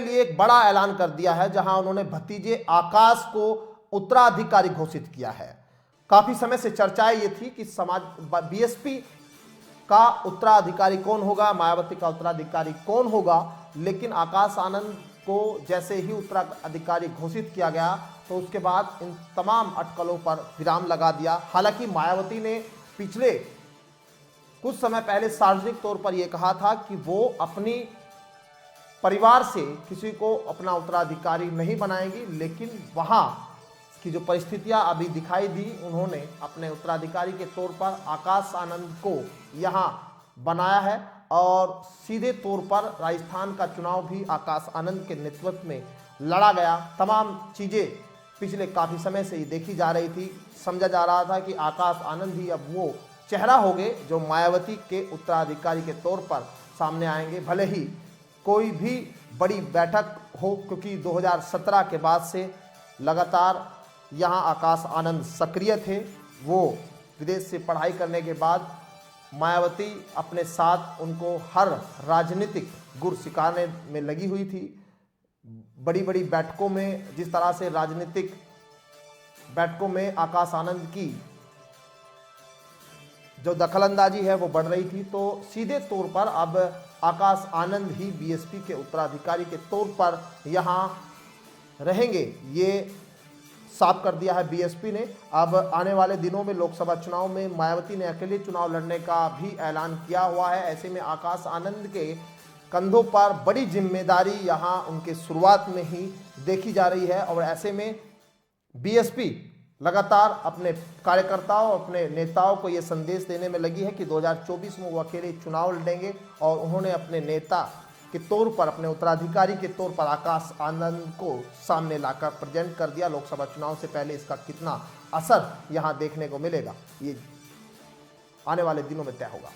लिए एक बड़ा ऐलान कर दिया है, जहां उन्होंने भतीजे आकाश को उत्तराधिकारी घोषित किया है। काफी समय से चर्चाएं ये थी कि समाज बीएसपी का उत्तराधिकारी कौन होगा, मायावती का उत्तराधिकारी कौन होगा, लेकिन आकाश आनंद को जैसे ही उत्तराधिकारी घोषित किया गया तो उसके बाद इन तमाम अटकलों पर विराम लगा दिया। हालांकि मायावती ने पिछले कुछ समय पहले सार्वजनिक तौर पर यह कहा था कि वो अपनी परिवार से किसी को अपना उत्तराधिकारी नहीं बनाएंगी, लेकिन वहां की जो परिस्थितियां अभी दिखाई दी, उन्होंने अपने उत्तराधिकारी के तौर पर आकाश आनंद को यहां बनाया है और सीधे तौर पर राजस्थान का चुनाव भी आकाश आनंद के नेतृत्व में लड़ा गया। तमाम चीज़ें पिछले काफ़ी समय से ही देखी जा रही थी। समझा जा रहा था कि आकाश आनंद ही अब वो चेहरा होंगे जो मायावती के उत्तराधिकारी के तौर पर सामने आएंगे, भले ही कोई भी बड़ी बैठक हो, क्योंकि 2017 के बाद से लगातार यहाँ आकाश आनंद सक्रिय थे। वो विदेश से पढ़ाई करने के बाद मायावती अपने साथ उनको हर राजनीतिक गुर सिखाने में लगी हुई थी। बड़ी बड़ी बैठकों में जिस तरह से राजनीतिक बैठकों में आकाश आनंद की जो दखलंदाजी है वो बढ़ रही थी, तो सीधे तौर पर अब आकाश आनंद ही बीएसपी के उत्तराधिकारी के तौर पर यहाँ रहेंगे, ये साफ कर दिया है बीएसपी ने। अब आने वाले दिनों में लोकसभा चुनाव में मायावती ने अकेले चुनाव लड़ने का भी ऐलान किया हुआ है। ऐसे में आकाश आनंद के कंधों पर बड़ी जिम्मेदारी यहाँ उनके शुरुआत में ही देखी जा रही है और ऐसे में बीएसपी लगातार अपने कार्यकर्ताओं, अपने नेताओं को ये संदेश देने में लगी है कि 2024 में वो अकेले चुनाव लड़ेंगे और उन्होंने अपने नेता के तौर पर, अपने उत्तराधिकारी के तौर पर आकाश आनंद को सामने लाकर प्रेजेंट कर दिया। लोकसभा चुनाव से पहले इसका कितना असर यहाँ देखने को मिलेगा, ये आने वाले दिनों में तय होगा।